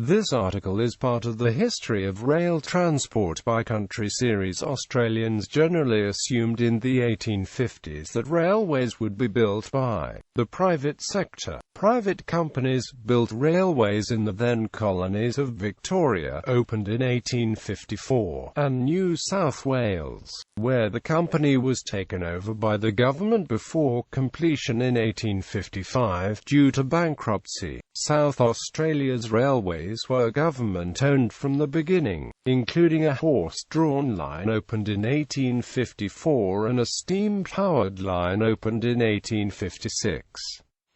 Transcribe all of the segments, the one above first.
This article is part of the History of Rail Transport by Country series. Australians generally assumed in the 1850s that railways would be built by the private sector. Private companies built railways in the then colonies of Victoria, opened in 1854, and New South Wales, where the company was taken over by the government before completion in 1855 due to bankruptcy. South Australia's railways were government-owned from the beginning, including a horse-drawn line opened in 1854 and a steam-powered line opened in 1856.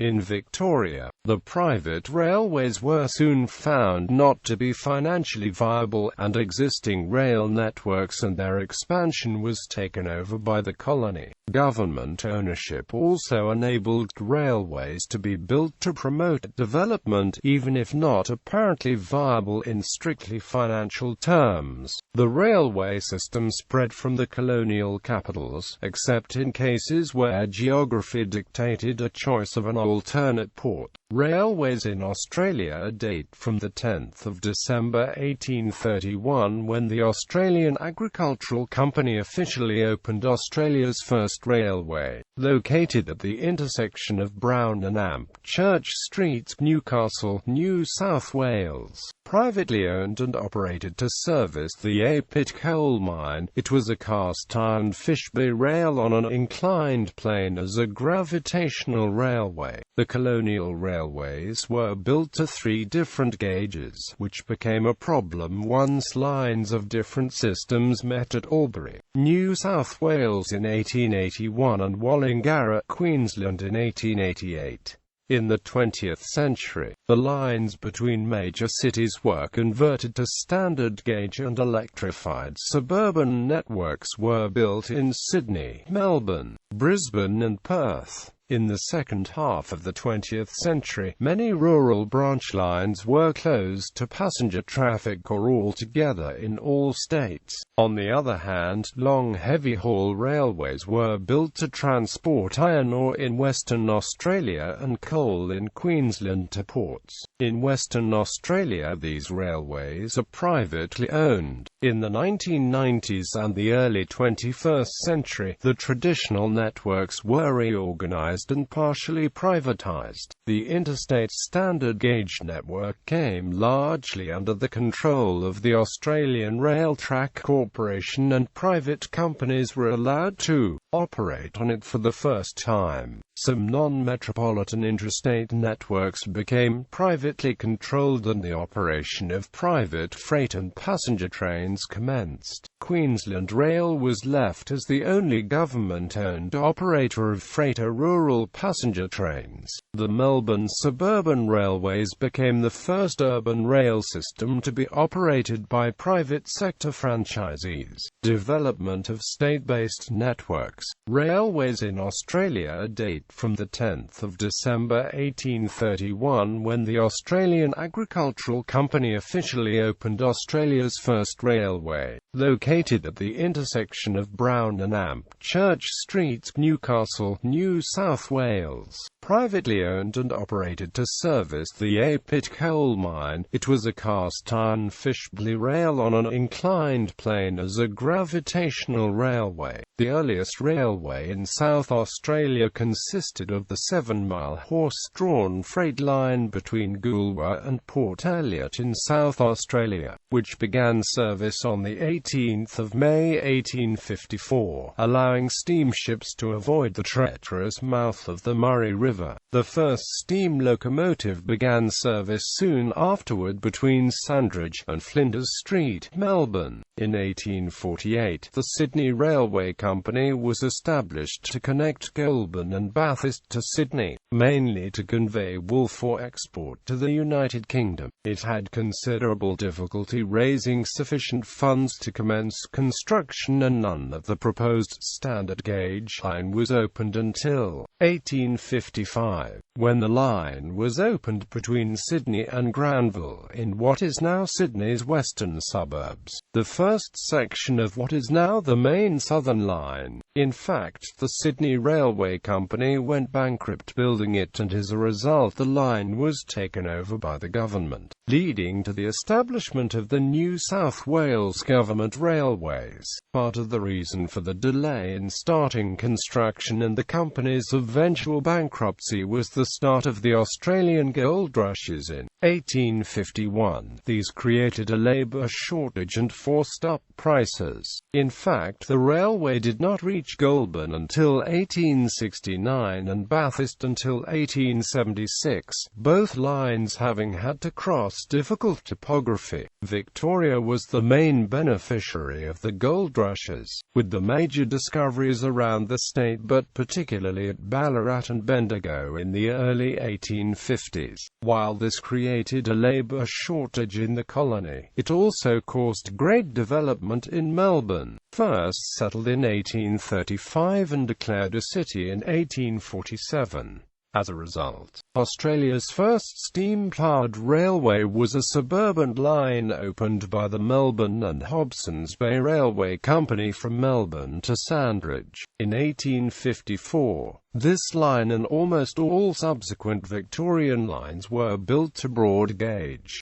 In Victoria, the private railways were soon found not to be financially viable, and existing rail networks and their expansion was taken over by the colony. Government ownership also enabled railways to be built to promote development, even if not apparently viable in strictly financial terms. The railway system spread from the colonial capitals, except in cases where geography dictated a choice of an alternate port. Railways in Australia date from the 10th of December 1831, when the Australian Agricultural Company officially opened Australia's first railway, located at the intersection of Brown and Amp Church Streets, Newcastle, New South Wales. Privately owned and operated to service the A Pit coal mine, it was a cast-iron Fishby rail on an inclined plane as a gravitational railway. The colonial railways were built to 3 different gauges, which became a problem once lines of different systems met at Albury, New South Wales in 1881 and Wallingarra, Queensland in 1888. In the 20th century, the lines between major cities were converted to standard gauge and electrified suburban networks were built in Sydney, Melbourne, Brisbane and Perth. In the second half of the 20th century, many rural branch lines were closed to passenger traffic or altogether in all states. On the other hand, long heavy-haul railways were built to transport iron ore in Western Australia and coal in Queensland to ports. In Western Australia, these railways are privately owned. In the 1990s and the early 21st century, the traditional networks were reorganized and partially privatized. The Interstate standard gauge network came largely under the control of the Australian Rail Track Corporation, and private companies were allowed to operate on it for the first time. Some non-metropolitan interstate networks became privately controlled and the operation of private freight and passenger trains commenced. Queensland Rail was left as the only government-owned operator of freighter rural passenger trains. The Melbourne Suburban Railways became the first urban rail system to be operated by private sector franchisees. Development of state-based networks. Railways in Australia date from the 10th of December 1831, when the Australian Agricultural Company officially opened Australia's first railway, located at the intersection of Brown and Amp Church Streets, Newcastle, New South Wales. Privately owned and operated to service the A Pit coal mine, it was a cast-iron Fishby rail on an inclined plane as a gravitational railway. The earliest railway in South Australia consisted of the 7-mile horse-drawn freight line between Goolwa and Port Elliot in South Australia, which began service on the 18th of May 1854, allowing steamships to avoid the treacherous mouth of the Murray River. The first steam locomotive began service soon afterward between Sandridge and Flinders Street, Melbourne. In 1848, the Sydney Railway Company was established to connect Goulburn and Bathurst to Sydney, mainly to convey wool for export to the United Kingdom. It had considerable difficulty raising sufficient funds to commence construction, and none of the proposed standard gauge line was opened until 1855, when the line was opened between Sydney and Granville in what is now Sydney's western suburbs. The first section of what is now the main Southern Line. In fact, the Sydney Railway Company went bankrupt building it, and as a result the line was taken over by the government. leading to the establishment of the New South Wales Government Railways. Part of the reason for the delay in starting construction and the company's eventual bankruptcy was the start of the Australian gold rushes in 1851. These created a labour shortage and forced up prices. In fact, the railway did not reach Goulburn until 1869 and Bathurst until 1876, both lines having had to cross difficult topography. Victoria was the main beneficiary of the gold rushes, with the major discoveries around the state but particularly at Ballarat and Bendigo in the early 1850s. While this created a labour shortage in the colony, it also caused great development in Melbourne, first settled in 1835 and declared a city in 1847. As a result, Australia's first steam-powered railway was a suburban line opened by the Melbourne and Hobsons Bay Railway Company from Melbourne to Sandridge. In 1854, this line and almost all subsequent Victorian lines were built to broad gauge.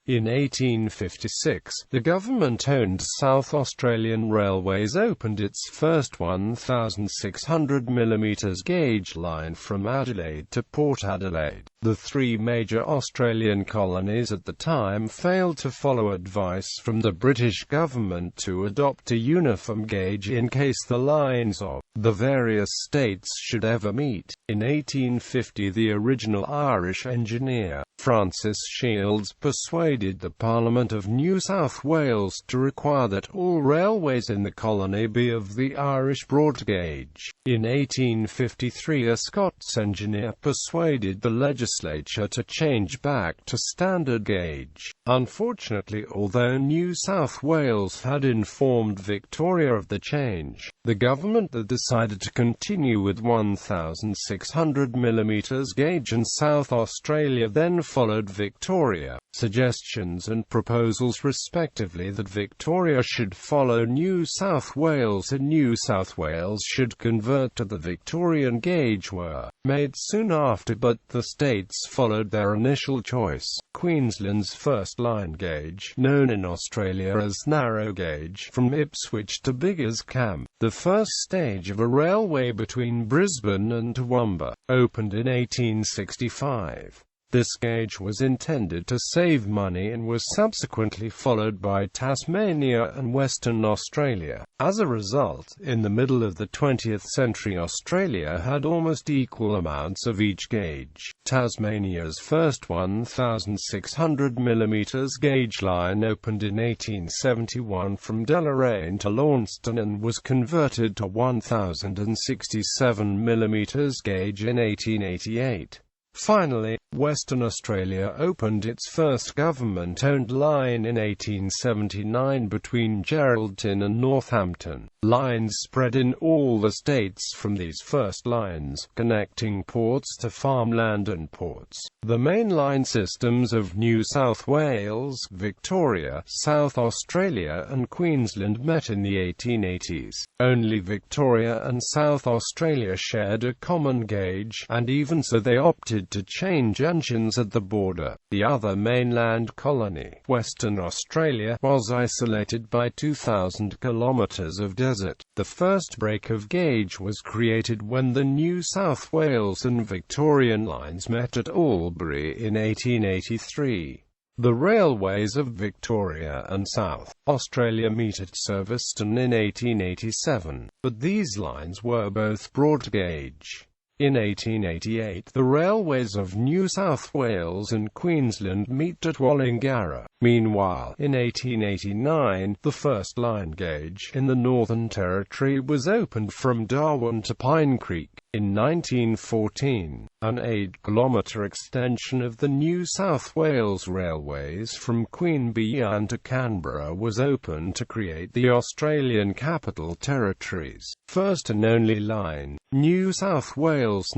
In 1856, the government-owned South Australian Railways opened its first 1,600mm gauge line from Adelaide to Port Adelaide. The three major Australian colonies at the time failed to follow advice from the British government to adopt a uniform gauge in case the lines of the various states should ever meet. In 1850, the original Irish engineer, Francis Shields, persuaded the Parliament of New South Wales to require that all railways in the colony be of the Irish broad gauge. In 1853, a Scots engineer persuaded the legislature to change back to standard gauge. Unfortunately, although New South Wales had informed Victoria of the change, the government decided to continue with 1,600mm gauge, and South Australia then followed Victoria. Suggestions and proposals respectively that Victoria should follow New South Wales and New South Wales should convert to the Victorian gauge were made soon after, but the states followed their initial choice. Queensland's first line gauge, known in Australia as narrow gauge, from Ipswich to Biggers Camp, the first stage of a railway between Brisbane and Toowoomba, opened in 1865. This gauge was intended to save money and was subsequently followed by Tasmania and Western Australia. As a result, in the middle of the 20th century, Australia had almost equal amounts of each gauge. Tasmania's first 1,600mm gauge line opened in 1871 from Deloraine to Launceston and was converted to 1,067mm gauge in 1888. Finally, Western Australia opened its first government-owned line in 1879 between Geraldton and Northampton. Lines spread in all the states from these first lines, connecting ports to farmland and ports. The main line systems of New South Wales, Victoria, South Australia and Queensland met in the 1880s. Only Victoria and South Australia shared a common gauge, and even so they opted to change engines at the border. The other mainland colony, Western Australia, was isolated by 2,000 kilometres of desert. The first break of gauge was created when the New South Wales and Victorian lines met at Albury in 1883. The railways of Victoria and South Australia met at Silverstone in 1887, but these lines were both broad gauge. In 1888, the railways of New South Wales and Queensland met at Wallingarra. Meanwhile, in 1889, the first line gauge in the Northern Territory was opened from Darwin to Pine Creek. In 1914, an 8-kilometre extension of the New South Wales Railways from Queanbeyan to Canberra was opened to create the Australian Capital Territories' first and only line. New South Wales's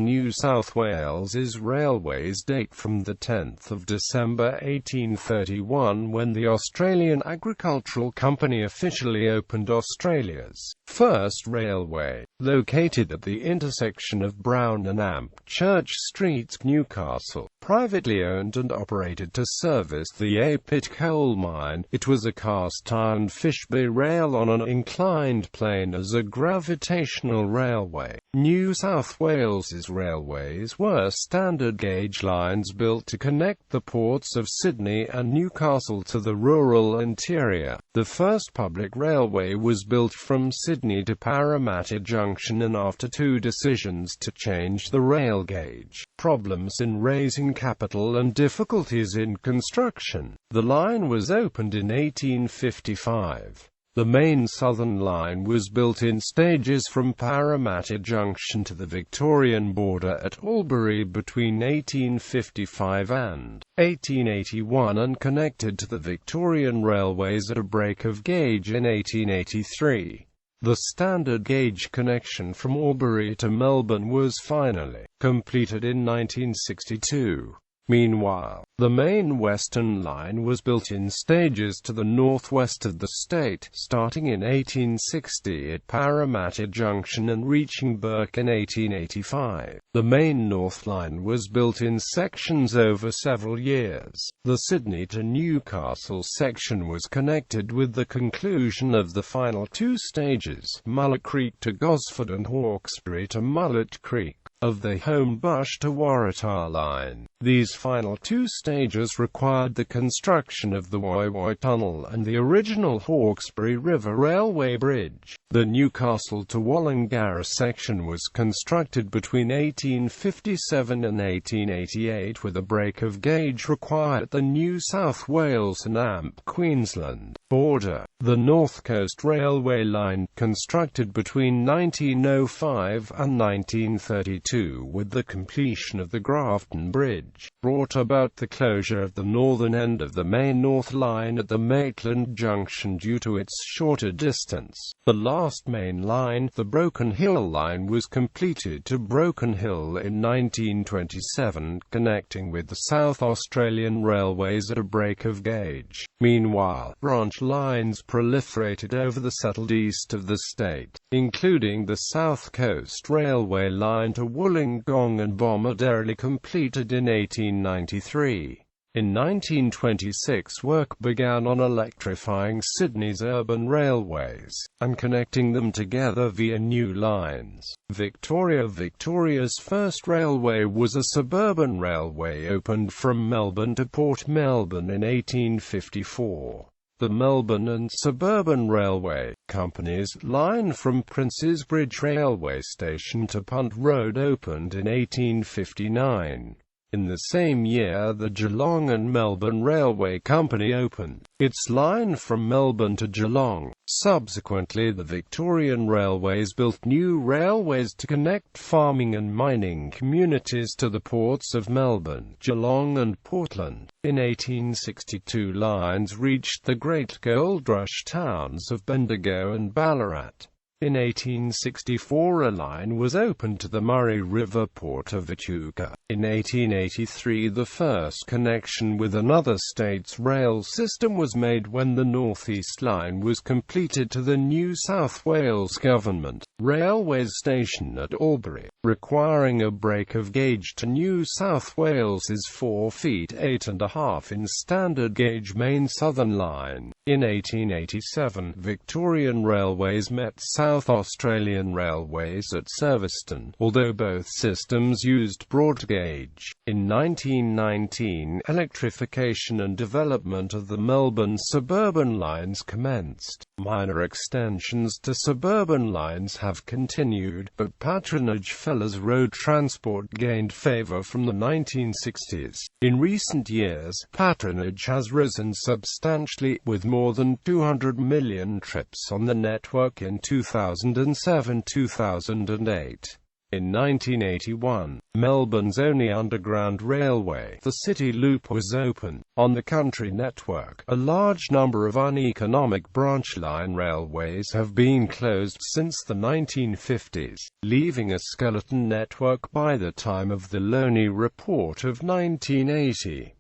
railways date from the 10th of December 1831, when the Australian Agricultural Company officially opened Australia's first railway, located at the intersection of Brown and Amp Church Streets, Newcastle. privately owned and operated to service the A-Pit coal mine. It was a cast-iron fishbay rail on an inclined plane as a gravitational railway. New South Wales's railways were standard gauge lines built to connect the ports of Sydney and Newcastle to the rural interior. The first public railway was built from Sydney to Parramatta Junction, and after 2 decisions to change the rail gauge, problems in raising capital and difficulties in construction, the line was opened in 1855. The main southern line was built in stages from Parramatta Junction to the Victorian border at Albury between 1855 and 1881 and connected to the Victorian railways at a break of gauge in 1883. The standard gauge connection from Albury to Melbourne was finally completed in 1962. Meanwhile, the main Western Line was built in stages to the northwest of the state, starting in 1860 at Parramatta Junction and reaching Burke in 1885. The main North Line was built in sections over several years. The Sydney to Newcastle section was connected with the conclusion of the final 2 stages, Mullet Creek to Gosford and Hawkesbury to Mullet Creek, of the Homebush to Waratah line. These final 2 stages required the construction of the Woi Woi Tunnel and the original Hawkesbury River Railway Bridge. The Newcastle to Wallingarra section was constructed between 1857 and 1888 with a break of gauge required at the New South Wales and AMP Queensland border. The North Coast Railway line, constructed between 1905 and 1932 with the completion of the Grafton Bridge, brought about the closure of the northern end of the main North Line at the Maitland Junction due to its shorter distance. The last main line, the Broken Hill line, was completed to Broken Hill in 1927, connecting with the South Australian Railways at a break of gauge. Meanwhile, branch lines proliferated over the settled east of the state, including the South Coast Railway line to Wollongong and Bomaderry, completed in 1893. In 1926 work began on electrifying Sydney's urban railways, and connecting them together via new lines. Victoria's first railway was a suburban railway opened from Melbourne to Port Melbourne in 1854. The Melbourne and Suburban Railway Company's line from Princes Bridge Railway Station to Punt Road opened in 1859. In the same year, the Geelong and Melbourne Railway Company opened its line from Melbourne to Geelong. Subsequently, the Victorian Railways built new railways to connect farming and mining communities to the ports of Melbourne, Geelong and Portland. In 1862, lines reached the great gold rush towns of Bendigo and Ballarat. In 1864 a line was opened to the Murray River port of Echuca. In 1883 the first connection with another state's rail system was made when the North East Line was completed to the New South Wales Government Railways station at Albury, requiring a break of gauge to New South Wales is 4 feet 8.5 in standard gauge main Southern Line. In 1887, Victorian Railways met South Australian Railways at Serviceton, although both systems used broad gauge. In 1919, electrification and development of the Melbourne suburban lines commenced. Minor extensions to suburban lines have continued, but patronage fell as road transport gained favour from the 1960s. In recent years, patronage has risen substantially, with more than 200 million trips on the network in 2007-2008. In 1981, Melbourne's only underground railway, the City Loop, was opened. On the country network, a large number of uneconomic branch line railways have been closed since the 1950s, leaving a skeleton network by the time of the Loney Report of 1980.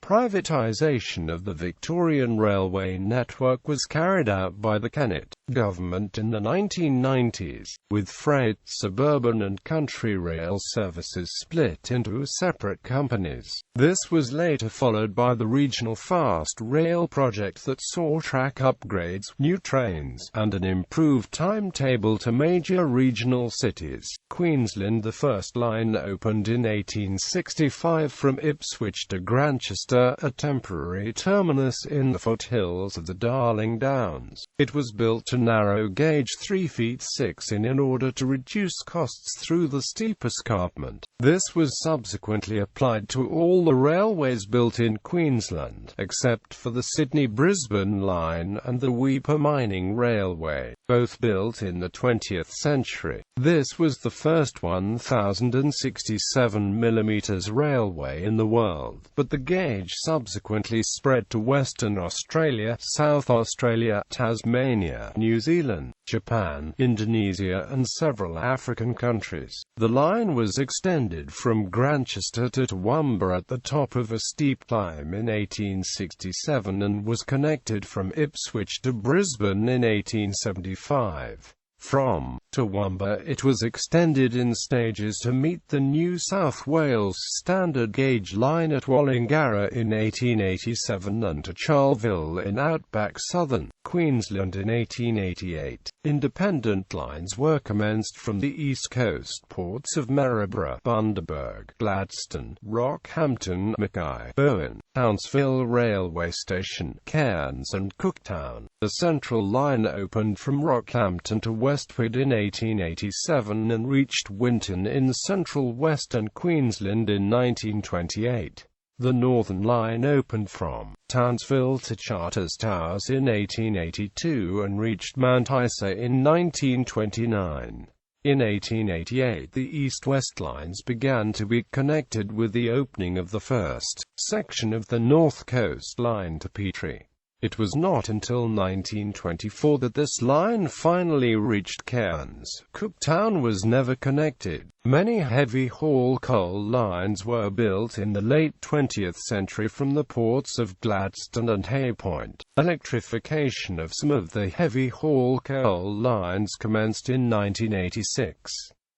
Privatisation of the Victorian railway network was carried out by the Kennett government in the 1990s, with freight, suburban and country rail services split into separate companies. This was later followed by the regional fast rail project that saw track upgrades, new trains, and an improved timetable to major regional cities. Queensland. The first line opened in 1865 from Ipswich to Grantchester, a temporary terminus in the foothills of the Darling Downs. It was built to narrow gauge 3 feet 6 in order to reduce costs through the steep escarpment. This was subsequently applied to all the railways built in Queensland, except for the Sydney-Brisbane line and the Weipa Mining Railway, both built in the 20th century. This was the first 1,067mm railway in the world, but the gauge subsequently spread to Western Australia, South Australia, Tasmania, New Zealand, Japan, Indonesia and several African countries. The line was extended from Grantchester to Toowoomba at the top of a steep climb in 1867 and was connected from Ipswich to Brisbane in 1875. From Toowoomba it was extended in stages to meet the New South Wales standard gauge line at Wallingarra in 1887 and to Charleville in outback southern Queensland in 1888. Independent lines were commenced from the east coast ports of Maryborough, Bundaberg, Gladstone, Rockhampton, Mackay, Bowen, Townsville Railway Station, Cairns and Cooktown. The central line opened from Rockhampton to Westwood in 1887 and reached Winton in central western Queensland in 1928. The Northern Line opened from Townsville to Charters Towers in 1882 and reached Mount Isa in 1929. In 1888 the east-west lines began to be connected with the opening of the first section of the North Coast Line to Petrie. It was not until 1924 that this line finally reached Cairns. Cooktown was never connected. Many heavy-haul coal lines were built in the late 20th century from the ports of Gladstone and Haypoint. Electrification of some of the heavy-haul coal lines commenced in 1986.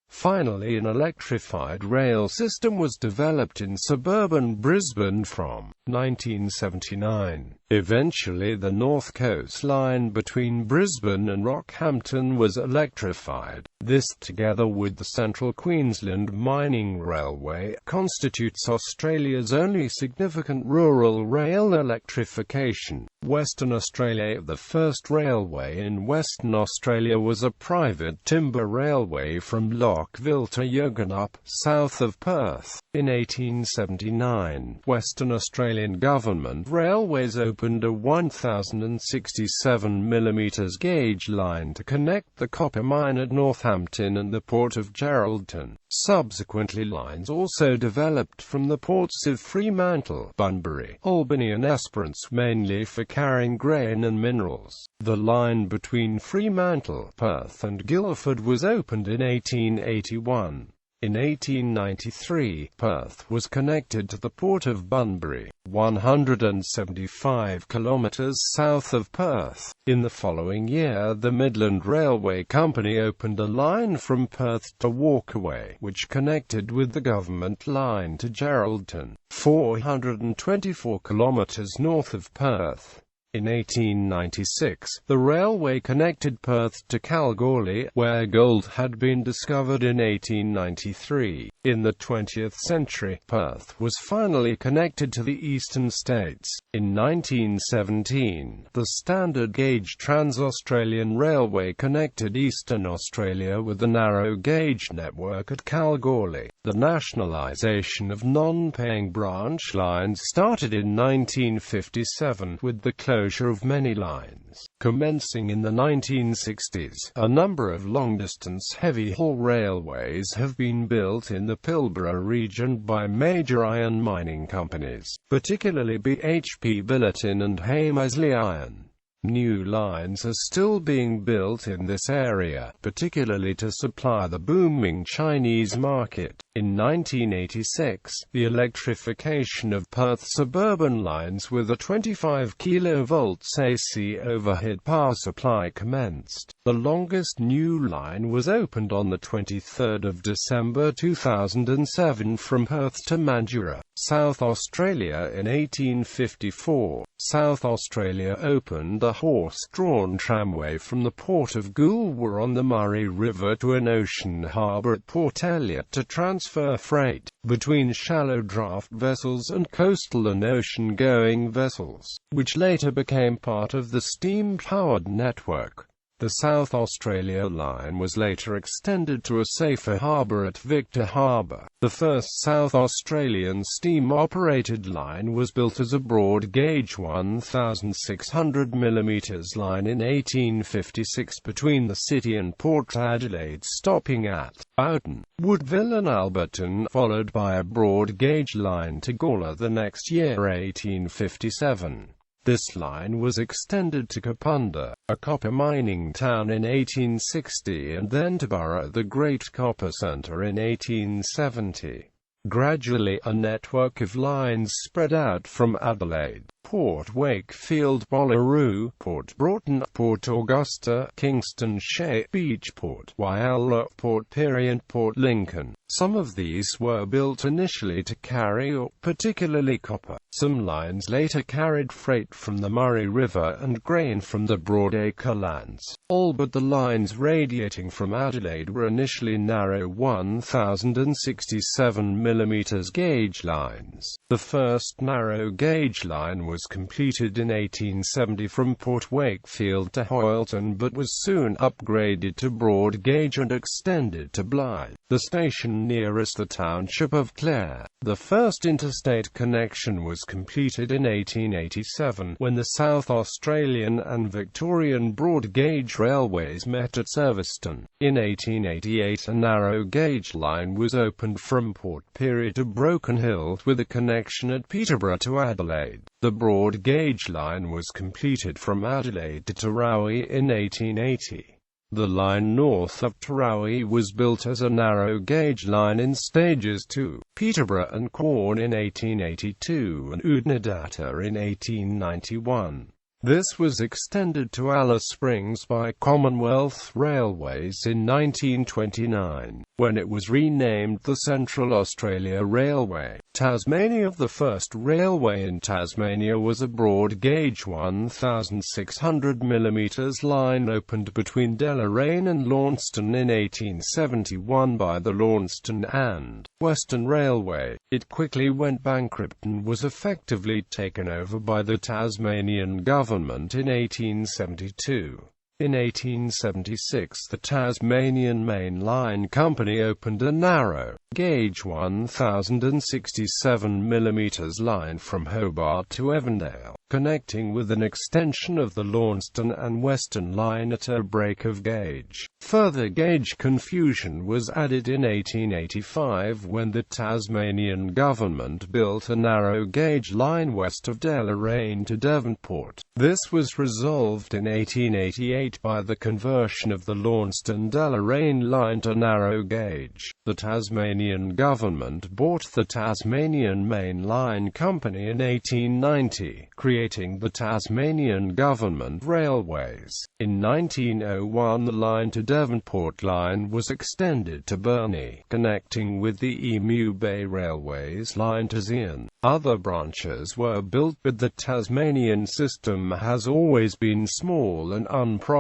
Finally, an electrified rail system was developed in suburban Brisbane from 1979. Eventually the North Coast Line between Brisbane and Rockhampton was electrified. This, together with the Central Queensland Mining Railway, constitutes Australia's only significant rural rail electrification. Western Australia. The first railway in Western Australia was a private timber railway from Lockville to Yugonup, south of Perth. In 1879, Western Australian Government Railways opened a 1,067mm gauge line to connect the copper mine at Northampton and the port of Geraldton. Subsequently, lines also developed from the ports of Fremantle, Bunbury, Albany and Esperance, mainly for carrying grain and minerals. The line between Fremantle, Perth and Guildford was opened in 1881. In 1893, Perth was connected to the port of Bunbury, 175 kilometres south of Perth. In the following year, the Midland Railway Company opened a line from Perth to Walkaway, which connected with the government line to Geraldton, 424 kilometres north of Perth. In 1896, the railway connected Perth to Kalgoorlie, where gold had been discovered in 1893. In the 20th century, Perth was finally connected to the eastern states. In 1917, the standard gauge Trans-Australian Railway connected Eastern Australia with the narrow gauge network at Kalgoorlie. The nationalisation of non-paying branch lines started in 1957, with the closure of many lines. Commencing in the 1960s, a number of long-distance heavy-haul railways have been built in the Pilbara region by major iron mining companies, particularly BHP Billiton and Hamersley Iron. New lines are still being built in this area, particularly to supply the booming Chinese market. In 1986, the electrification of Perth's suburban lines with a 25 kV AC overhead power supply commenced. The longest new line was opened on 23 December 2007 from Perth to Mandurah, South Australia in 1854. South Australia opened a horse-drawn tramway from the port of Goolwa on the Murray River to an ocean harbour at Port Elliot to transfer freight between shallow draft vessels and coastal and ocean-going vessels, which later became part of the steam-powered network. The South Australia line was later extended to a safer harbour at Victor Harbour. The first South Australian steam-operated line was built as a broad-gauge 1,600mm line in 1856 between the city and Port Adelaide, stopping at Bowden, Woodville and Alberton, followed by a broad-gauge line to Gawler the next year, 1857. This line was extended to Kapunda, a copper mining town, in 1860 and then to Burra, the Great Copper Centre, in 1870. Gradually, a network of lines spread out from Adelaide, Port Wakefield, Bollaroo, Port Broughton, Port Augusta, Kingston Shea, Beachport, Whyalla, Port Pirie and Port Lincoln. Some of these were built initially to carry ore, particularly copper. Some lines later carried freight from the Murray River and grain from the Broadacre lands. All but the lines radiating from Adelaide were initially narrow 1,067mm gauge lines. The first narrow gauge line was completed in 1870 from Port Wakefield to Hoylton, but was soon upgraded to broad gauge and extended to Blythe, the station nearest the township of Clare. The first interstate connection was completed in 1887, when the South Australian and Victorian broad gauge railways met at Serviceton. In 1888, a narrow gauge line was opened from Port Pirie to Broken Hill, with a connection at Peterborough to Adelaide. The broad gauge line was completed from Adelaide to Tarawa in 1880. The line north of Tarawa was built as a narrow gauge line in stages to Peterborough and Quorn in 1882 and Oodnadatta in 1891. This was extended to Alice Springs by Commonwealth Railways in 1929, when it was renamed the Central Australia Railway. Tasmania. The first railway in Tasmania was a broad-gauge 1,600mm line opened between Deloraine and Launceston in 1871 by the Launceston and Western Railway. It quickly went bankrupt and was effectively taken over by the Tasmanian government in 1872. In 1876, the Tasmanian Main Line Company opened a narrow-gauge 1,067mm line from Hobart to Evandale, connecting with an extension of the Launceston and Western line at a break of gauge. Further gauge confusion was added in 1885 when the Tasmanian government built a narrow-gauge line west of Deloraine to Devonport. This was resolved in 1888 by the conversion of the Launceston-Deloraine line to narrow gauge. The Tasmanian government bought the Tasmanian Main Line Company in 1890, creating the Tasmanian Government Railways. In 1901, the line to Devonport line was extended to Burnie, connecting with the Emu Bay Railways line to Zeehan. Other branches were built, but the Tasmanian system has always been small and unprofitable.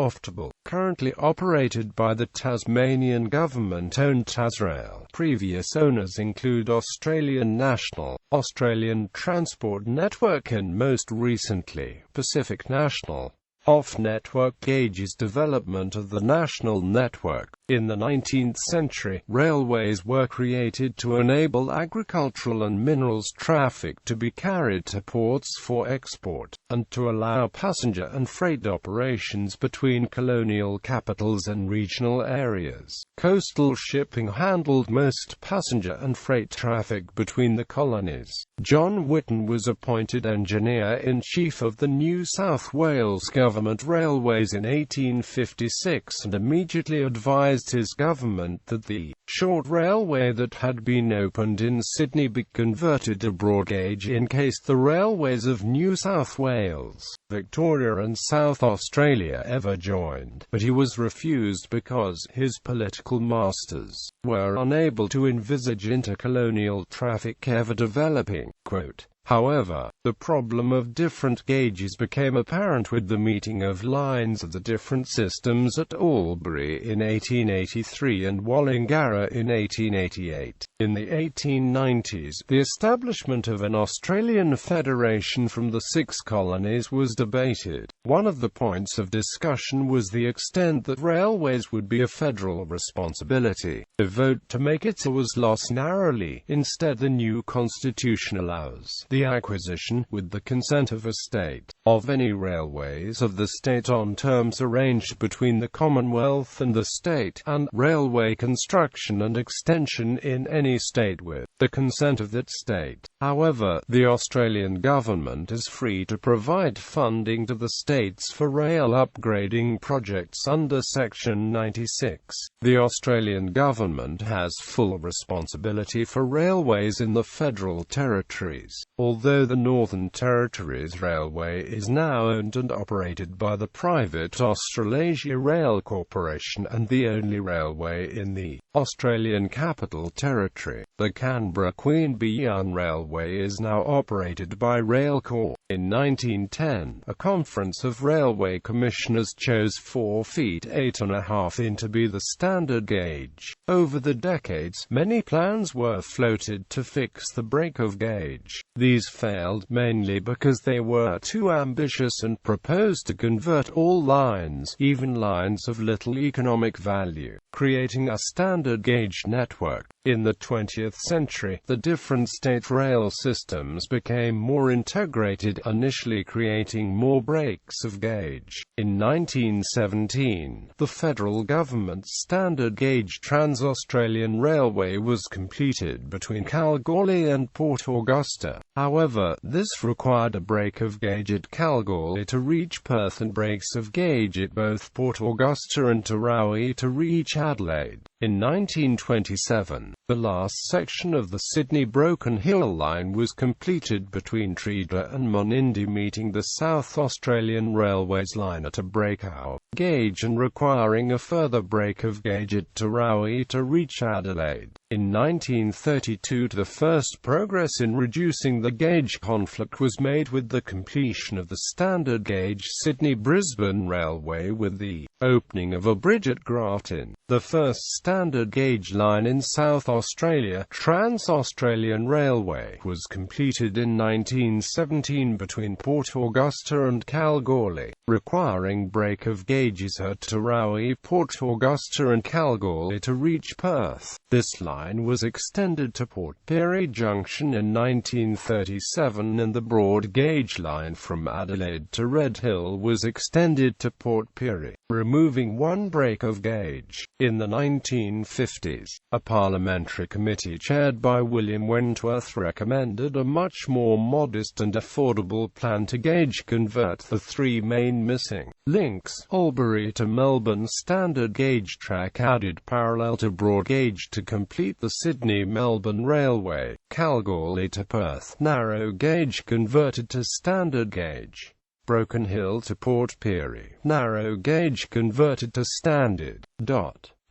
Currently operated by the Tasmanian government-owned Tasrail. Previous owners include Australian National, Australian Transport Network and most recently, Pacific National. Off-network gauges. Development of the national network. In the 19th century, railways were created to enable agricultural and minerals traffic to be carried to ports for export, and to allow passenger and freight operations between colonial capitals and regional areas. Coastal shipping handled most passenger and freight traffic between the colonies. John Whitten was appointed Engineer-in-Chief of the New South Wales Government Railways in 1856 and immediately advised advised his government that the short railway that had been opened in Sydney be converted to broad gauge in case the railways of New South Wales, Victoria and South Australia ever joined, but he was refused because his political masters were unable to envisage intercolonial traffic ever developing. Quote, however, the problem of different gauges became apparent with the meeting of lines of the different systems at Albury in 1883 and Wallingarra in 1888. In the 1890s, the establishment of an Australian federation from the 6 colonies was debated. One of the points of discussion was the extent that railways would be a federal responsibility. The vote to make it so was lost narrowly. Instead, the new constitution allows the acquisition, with the consent of a state, of any railways of the state on terms arranged between the Commonwealth and the state, and railway construction and extension in any state with the consent of that state. However, the Australian government is free to provide funding to the states for rail upgrading projects under Section 96. The Australian government has full responsibility for railways in the Federal Territories. Although the Northern Territories Railway is now owned and operated by the private Australasia Rail Corporation and the only railway in the Australian Capital Territory, the Canberra-Queanbeyan Railway is now operated by Railcorp. In 1910, a conference of railway commissioners chose 4 feet 8.5 in to be the standard gauge. Over the decades, many plans were floated to fix the break of gauge. These failed, mainly because they were too ambitious and proposed to convert all lines, even lines of little economic value, creating a standard gauge network. In the 20th century, the different state rail systems became more integrated, initially creating more breaks of gauge. In 1917, the federal government's standard gauge Trans-Australian Railway was completed between Kalgoorlie and Port Augusta. However, this required a break of gauge at Kalgoorlie to reach Perth and breaks of gauge at both Port Augusta and Tarawi to reach Adelaide. In 1927, the last section of the Sydney Broken Hill line was completed between Treader and Menindee, meeting the South Australian Railways line at a breakout gauge and requiring a further break of gauge at Tarawi to reach Adelaide. In 1932, the first progress in reducing the gauge conflict was made with the completion of the standard gauge Sydney-Brisbane Railway with the opening of a bridge at Grafton. The first standard gauge line in South Australia, Trans-Australian Railway, was completed in 1917 between Port Augusta and Kalgoorlie, requiring break of gauges at Tarawi, Port Augusta and Kalgoorlie to reach Perth. This line was extended to Port Pirie Junction in 1937 and the broad gauge line from Adelaide to Red Hill was extended to Port Pirie, removing one break of gauge. In the 1950s, a parliamentary committee chaired by William Wentworth recommended a much more modest and affordable plan to gauge convert the 3 main missing links: Albury to Melbourne standard gauge track added parallel to broad gauge to complete the Sydney-Melbourne Railway, Kalgoorlie to Perth narrow gauge converted to standard gauge, Broken Hill to Port Pirie narrow gauge converted to standard.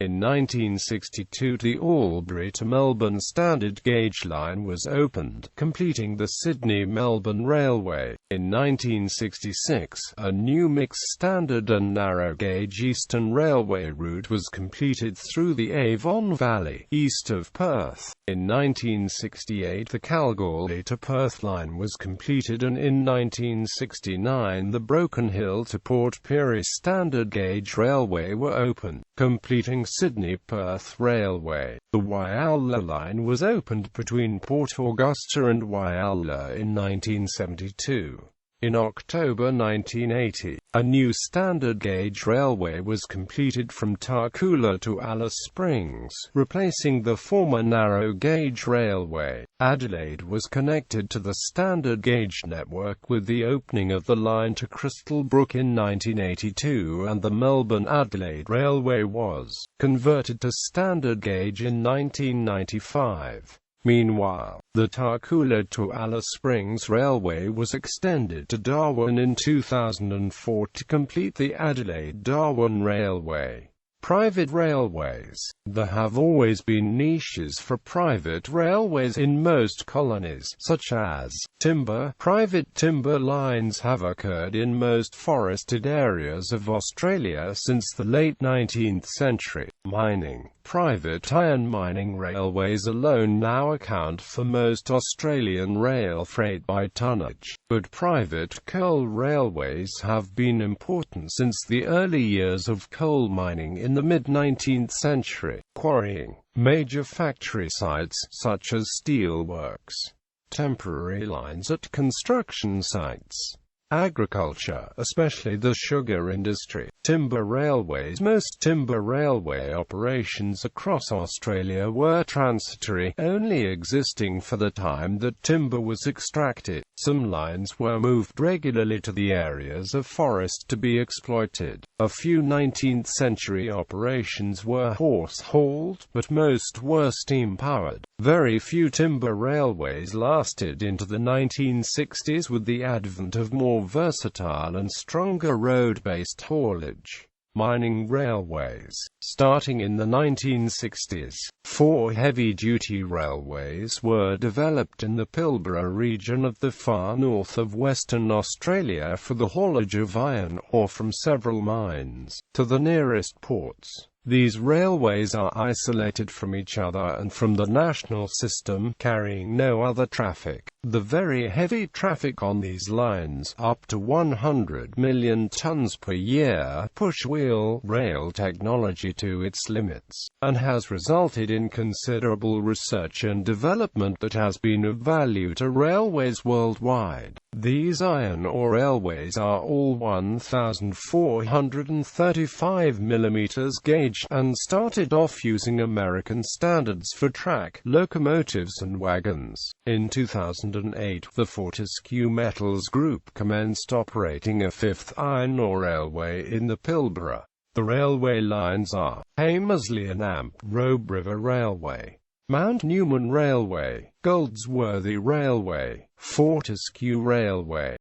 In 1962, the Albury to Melbourne standard gauge line was opened, completing the Sydney-Melbourne Railway. In 1966, a new mixed standard and narrow gauge Eastern Railway route was completed through the Avon Valley, east of Perth. In 1968, the Kalgoorlie to Perth line was completed, and in 1969 the Broken Hill to Port Pirie standard gauge railway were opened, completing Sydney-Perth Railway. The Whyalla line was opened between Port Augusta and Whyalla in 1972. In October 1980, A new standard gauge railway was completed from Tarcoola to Alice Springs, replacing the former narrow gauge railway. Adelaide was connected to the standard gauge network with the opening of the line to Crystal Brook in 1982, and the Melbourne-Adelaide Railway was converted to standard gauge in 1995. Meanwhile, the Tarcoola to Alice Springs Railway was extended to Darwin in 2004 to complete the Adelaide-Darwin Railway. Private railways. There have always been niches for private railways in most colonies, such as timber. Private timber lines have occurred in most forested areas of Australia since the late 19th century. Mining. Private iron mining railways alone now account for most Australian rail freight by tonnage, but private coal railways have been important since the early years of coal mining in the mid-19th century. Quarrying. Major factory sites, such as steelworks. Temporary lines at construction sites. Agriculture, especially the sugar industry. Timber railways. Most timber railway operations across Australia were transitory, only existing for the time that timber was extracted. Some lines were moved regularly to the areas of forest to be exploited. A few 19th-century operations were horse-hauled, but most were steam-powered. Very few timber railways lasted into the 1960s with the advent of more versatile and stronger road-based haulage. Mining railways. Starting in the 1960s, 4 heavy-duty railways were developed in the Pilbara region of the far north of Western Australia for the haulage of iron ore from several mines to the nearest ports. These railways are isolated from each other and from the national system, carrying no other traffic. The very heavy traffic on these lines, up to 100 million tons per year, push wheel rail technology to its limits, and has resulted in considerable research and development that has been of value to railways worldwide. These iron ore railways are all 1,435 mm gauge, and started off using American standards for track, locomotives and wagons. In 2008, the Fortescue Metals Group commenced operating a 5th iron ore railway in the Pilbara. The railway lines are Hamersley and Amp Robe River Railway, Mount Newman Railway, Goldsworthy Railway, Fortescue Railway.